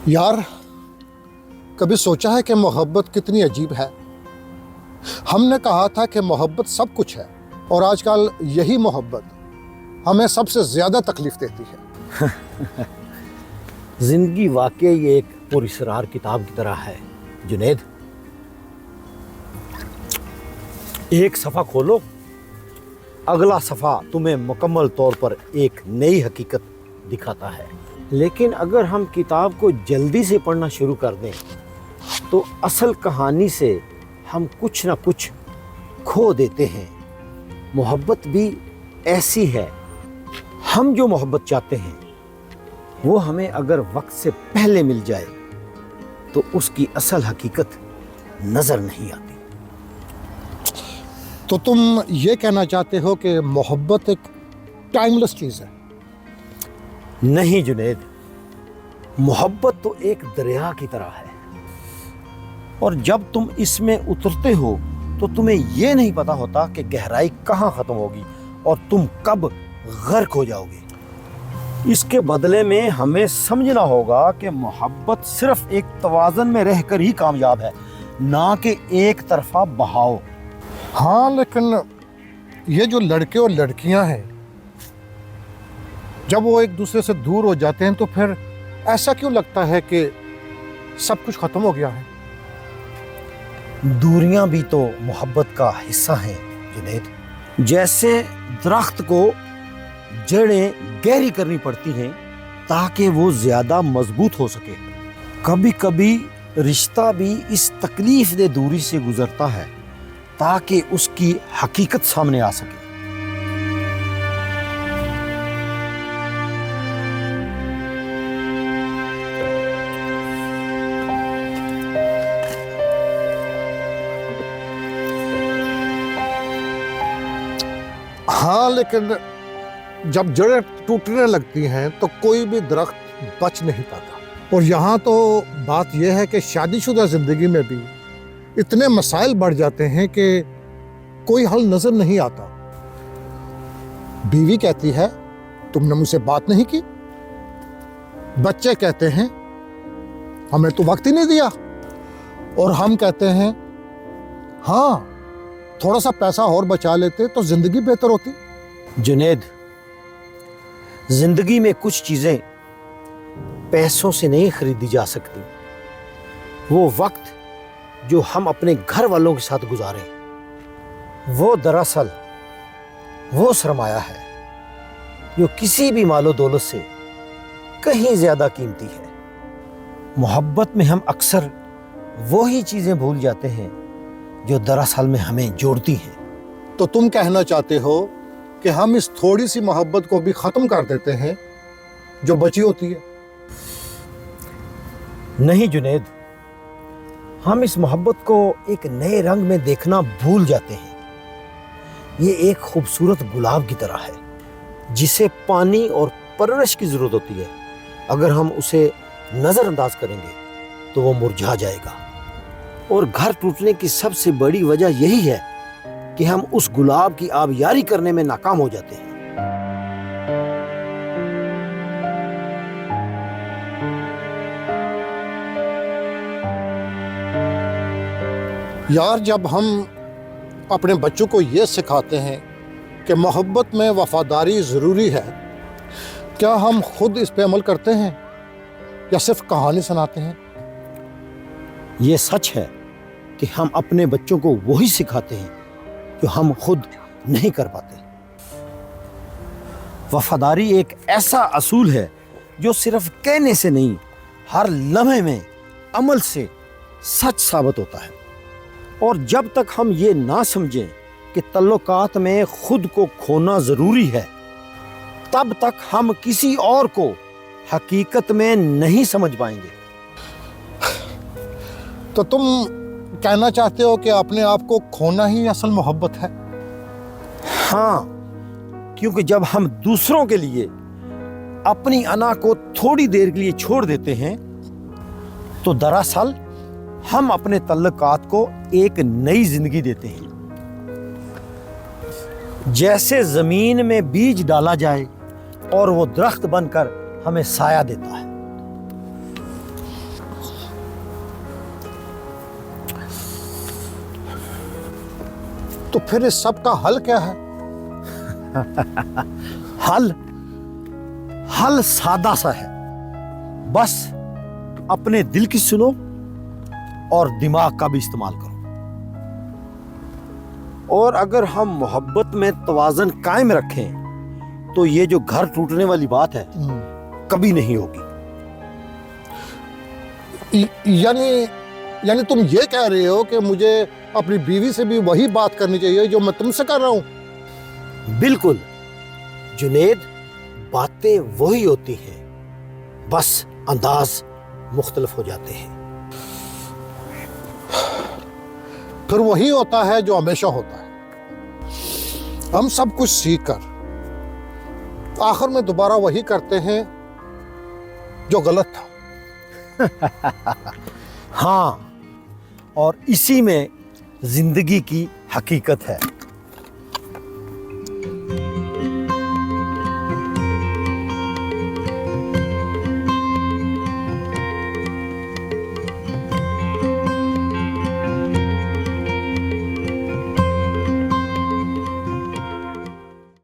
यार, कभी सोचा है कि मोहब्बत कितनी अजीब है। हमने कहा था कि मोहब्बत सब कुछ है और आजकल यही मोहब्बत हमें सबसे ज़्यादा तकलीफ देती है। जिंदगी वाकई एक पुरअसरार किताब की तरह है जुनैद। एक सफ़ा खोलो, अगला सफ़ा तुम्हें मुकम्मल तौर पर एक नई हकीकत दिखाता है। लेकिन अगर हम किताब को जल्दी से पढ़ना शुरू कर दें तो असल कहानी से हम कुछ ना कुछ खो देते हैं। मोहब्बत भी ऐसी है। हम जो मोहब्बत चाहते हैं वो हमें अगर वक्त से पहले मिल जाए तो उसकी असल हकीकत नज़र नहीं आती। तो तुम ये कहना चाहते हो कि मोहब्बत एक टाइमलेस चीज़ है? नहीं जुनैद, मोहब्बत तो एक दरिया की तरह है और जब तुम इसमें उतरते हो तो तुम्हें यह नहीं पता होता कि गहराई कहाँ ख़त्म होगी और तुम कब गर्क हो जाओगे। इसके बदले में हमें समझना होगा कि मोहब्बत सिर्फ एक तवाज़न में रहकर ही कामयाब है, ना कि एक तरफा बहाव। हाँ, लेकिन ये जो लड़के और लड़कियां हैं, जब वो एक दूसरे से दूर हो जाते हैं तो फिर ऐसा क्यों लगता है कि सब कुछ ख़त्म हो गया है? दूरियां भी तो मोहब्बत का हिस्सा हैं जुनैद। जैसे दरख्त को जड़ें गहरी करनी पड़ती हैं ताकि वो ज़्यादा मजबूत हो सके। कभी कभी रिश्ता भी इस तकलीफ दे दूरी से गुजरता है ताकि उसकी हकीकत सामने आ सके। हाँ, लेकिन जब जड़ें टूटने लगती हैं तो कोई भी दरख्त बच नहीं पाता। और यहाँ तो बात यह है कि शादीशुदा ज़िंदगी में भी इतने मसाइल बढ़ जाते हैं कि कोई हल नज़र नहीं आता। बीवी कहती है तुमने मुझसे बात नहीं की, बच्चे कहते हैं हमें तो वक्त ही नहीं दिया, और हम कहते हैं हाँ, थोड़ा सा पैसा और बचा लेते तो ज़िंदगी बेहतर होती। जुनैद, जिंदगी में कुछ चीज़ें पैसों से नहीं खरीदी जा सकती। वो वक्त जो हम अपने घर वालों के साथ गुजारें, वो दरअसल वो सरमाया है जो किसी भी मालो दौलत से कहीं ज़्यादा कीमती है। मोहब्बत में हम अक्सर वही चीज़ें भूल जाते हैं जो दरअसल में हमें जोड़ती हैं। तो तुम कहना चाहते हो कि हम इस थोड़ी सी मोहब्बत को भी ख़त्म कर देते हैं जो बची होती है? नहीं जुनैद, हम इस मोहब्बत को एक नए रंग में देखना भूल जाते हैं। ये एक खूबसूरत गुलाब की तरह है जिसे पानी और परवरिश की ज़रूरत होती है। अगर हम उसे नज़रअंदाज करेंगे तो वो मुरझा जाएगा। और घर टूटने की सबसे बड़ी वजह यही है कि हम उस गुलाब की आबियारी करने में नाकाम हो जाते हैं। यार, जब हम अपने बच्चों को ये सिखाते हैं कि मोहब्बत में वफादारी ज़रूरी है, क्या हम खुद इस पे अमल करते हैं या सिर्फ कहानी सुनाते हैं? ये सच है कि हम अपने बच्चों को वही सिखाते हैं जो हम खुद नहीं कर पाते। वफादारी एक ऐसा असूल है जो सिर्फ कहने से नहीं, हर लम्हे में अमल से सच साबित होता है। और जब तक हम ये ना समझें कि तल्लुकात में खुद को खोना ज़रूरी है, तब तक हम किसी और को हकीकत में नहीं समझ पाएंगे। तो तुम कहना चाहते हो कि अपने आप को खोना ही असल मोहब्बत है? हाँ, क्योंकि जब हम दूसरों के लिए अपनी अना को थोड़ी देर के लिए छोड़ देते हैं तो दरअसल हम अपने तल्लुकात को एक नई जिंदगी देते हैं। जैसे जमीन में बीज डाला जाए और वो दरख्त बनकर हमें साया देता है। फिर इस सब का हल क्या है? हल सादा सा है, बस अपने दिल की सुनो और दिमाग का भी इस्तेमाल करो। और अगर हम मोहब्बत में तवाज़ुन कायम रखें तो ये जो घर टूटने वाली बात है कभी नहीं होगी। यानी तुम ये कह रहे हो कि मुझे अपनी बीवी से भी वही बात करनी चाहिए जो मैं तुमसे कर रहा हूं? बिल्कुल जुनेद, बातें वही होती हैं, बस अंदाज मुख्तलिफ हो जाते हैं। फिर वही होता है जो हमेशा होता है। हम सब कुछ सीख कर आखिर में दोबारा वही करते हैं जो गलत था। हाँ, और इसी में जिंदगी की हकीकत है।